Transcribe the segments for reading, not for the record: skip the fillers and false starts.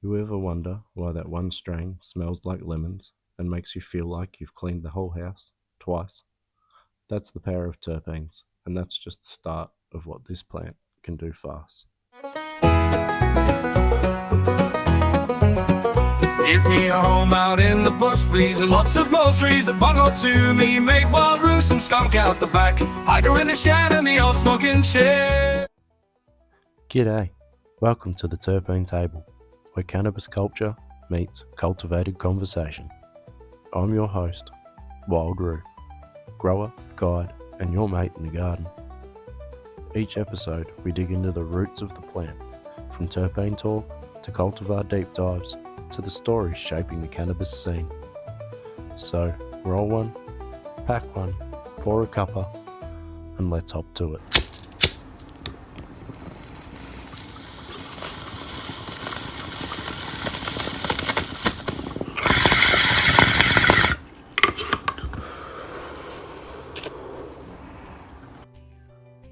You ever wonder why that one strain smells like lemons and makes you feel like you've cleaned the whole house twice? That's the power of terpenes, and that's just the start of what this plant can do for us. Give me a home out in the bush, please, and lots of groceries, a bug or two. Me make wild roost and skunk out the back. Hiker in the shed and the old smoking chair. G'day, welcome to the Terpene Table, where cannabis culture meets cultivated conversation. I'm your host, Wild Roo, grower, guide, and your mate in the garden. Each episode, we dig into the roots of the plant, from terpene talk to cultivar deep dives to the stories shaping the cannabis scene. So, roll one, pack one, pour a cuppa, and let's hop to it.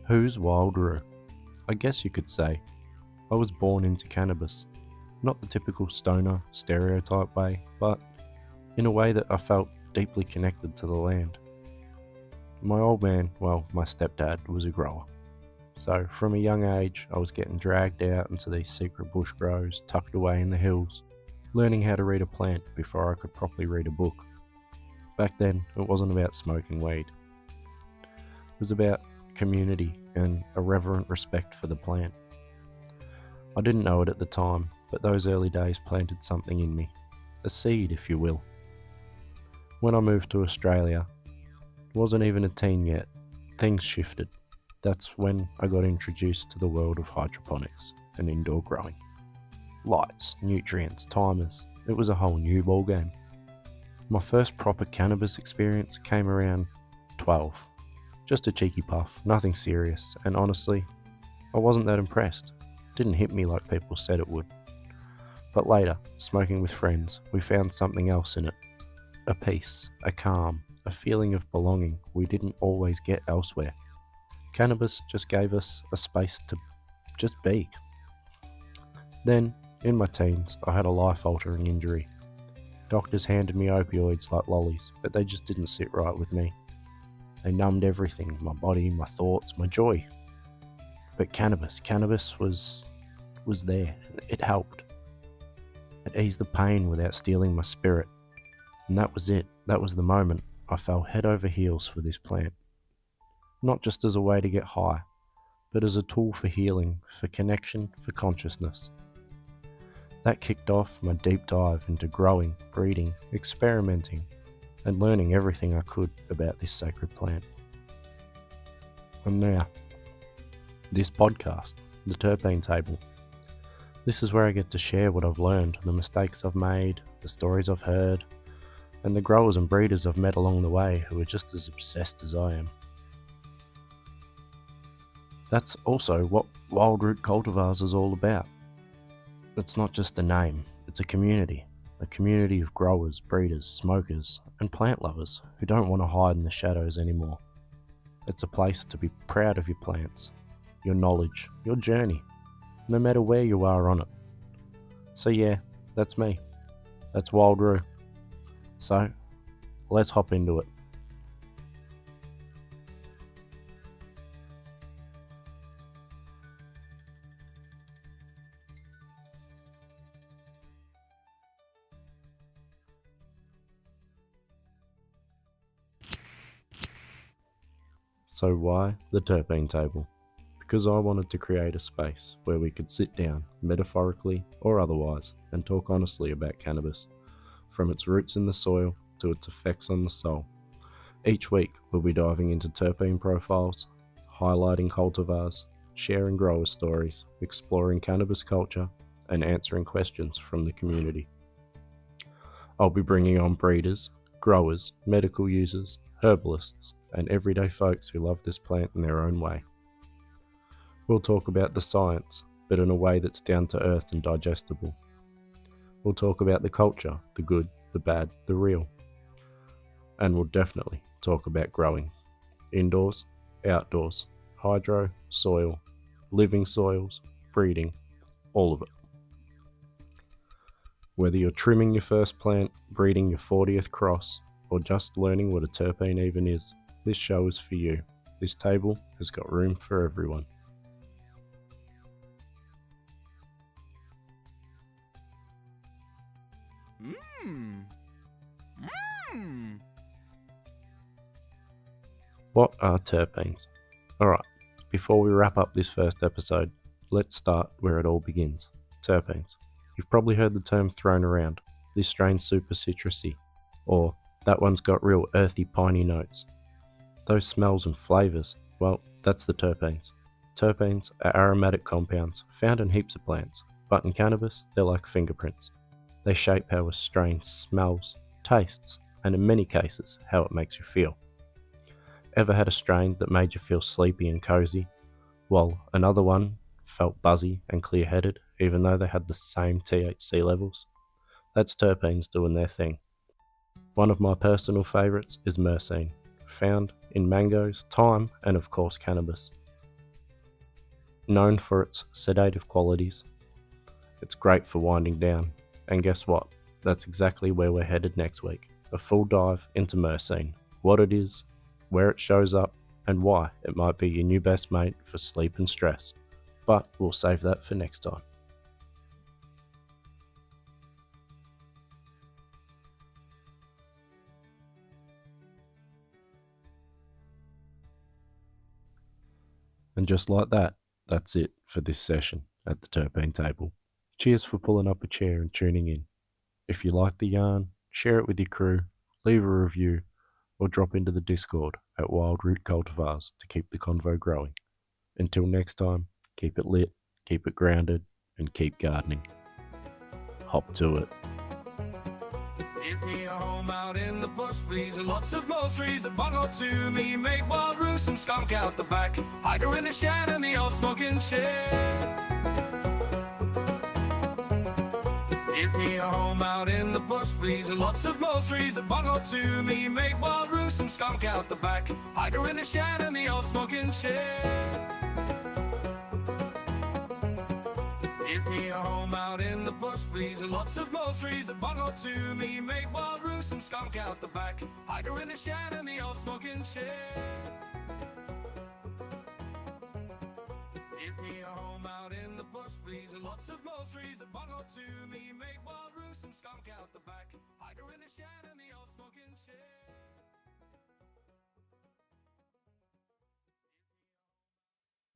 Who's Wild Roo? I guess you could say I was born into cannabis. Not the typical stoner stereotype way, but in a way that I felt deeply connected to the land. My old man, my stepdad, was a grower. So from a young age, I was getting dragged out into these secret bush grows tucked away in the hills, learning how to read a plant before I could properly read a book. Back then, it wasn't about smoking weed. It was about community and a reverent respect for the plant. I didn't know it at the time, but those early days planted something in me, a seed if you will. When I moved to Australia, wasn't even a teen yet, things shifted. That's when I got introduced to the world of hydroponics and indoor growing. Lights, nutrients, timers, it was a whole new ballgame. My first proper cannabis experience came around 12. Just a cheeky puff, nothing serious, and honestly, I wasn't that impressed. Didn't hit me like people said it would. But later, smoking with friends, we found something else in it. A peace, a calm, a feeling of belonging we didn't always get elsewhere. Cannabis just gave us a space to just be. Then, in my teens, I had a life-altering injury. Doctors handed me opioids like lollies, but they just didn't sit right with me. They numbed everything, my body, my thoughts, my joy. But cannabis was there. It helped. It eased the pain without stealing my spirit. And that was it. That was the moment I fell head over heels for this plant. Not just as a way to get high, but as a tool for healing, for connection, for consciousness. That kicked off my deep dive into growing, breeding, experimenting, and learning everything I could about this sacred plant. And now, this podcast, the Terpene Table. This is where I get to share what I've learned, the mistakes I've made, the stories I've heard, and the growers and breeders I've met along the way who are just as obsessed as I am. That's also what Wild Root Cultivars is all about. It's not just a name, it's a community of growers, breeders, smokers, and plant lovers who don't want to hide in the shadows anymore. It's a place to be proud of your plants, your knowledge, your journey, no matter where you are on it. So yeah, that's me. That's Wild Roo. So, let's hop into it. So why the Terpene Table? Because I wanted to create a space where we could sit down, metaphorically or otherwise, and talk honestly about cannabis, from its roots in the soil to its effects on the soul. Each week we'll be diving into terpene profiles, highlighting cultivars, sharing grower stories, exploring cannabis culture, and answering questions from the community. I'll be bringing on breeders, growers, medical users, herbalists, and everyday folks who love this plant in their own way. We'll talk about the science, but in a way that's down to earth and digestible. We'll talk about the culture, the good, the bad, the real. And we'll definitely talk about growing. Indoors, outdoors, hydro, soil, living soils, breeding, all of it. Whether you're trimming your first plant, breeding your 40th cross, or just learning what a terpene even is, this show is for you. This table has got room for everyone. What are terpenes? Alright, before we wrap up this first episode, let's start where it all begins. Terpenes. You've probably heard the term thrown around. This strain's super citrusy. Or, that one's got real earthy piney notes. Those smells and flavours, well, that's the terpenes. Terpenes are aromatic compounds found in heaps of plants, but in cannabis, they're like fingerprints. They shape how a strain smells, tastes, and in many cases, how it makes you feel. Ever had a strain that made you feel sleepy and cozy, while another one felt buzzy and clear-headed, even though they had the same THC levels? That's terpenes doing their thing. One of my personal favourites is myrcene, found in mangoes, thyme, and of course cannabis. Known for its sedative qualities, it's great for winding down, and guess what? That's exactly where we're headed next week. A full dive into myrcene, what it is, where it shows up, and why it might be your new best mate for sleep and stress. But we'll save that for next time. And just like that, that's it for this session at the Terpene Table. Cheers for pulling up a chair and tuning in. If you like the yarn, share it with your crew, leave a review, or drop into the Discord at Wild Root Cultivars to keep the convo growing. Until next time, keep it lit, keep it grounded, and keep gardening. Hop to it. If you're home out in the bush, please, and lots of groceries, a bug or two, me make wild roost and skunk out the back. Hiker in the shed and the old smoking chair. If you're home out in the bush, please, and lots of groceries, a bug or two, me make wild roost and skunk out the back. Hiker in the shed and the old smoking chair. If you're home out in the bush, please, and lots of groceries, a bug or two, me make wild roost and skunk out the back. Hiker in the shed and the old smoking chair. If you're home out in the bush, please, and lots of groceries, a bug or two, me make wild roost and skunk out the back. Hiker in the shed and the old smoking chair.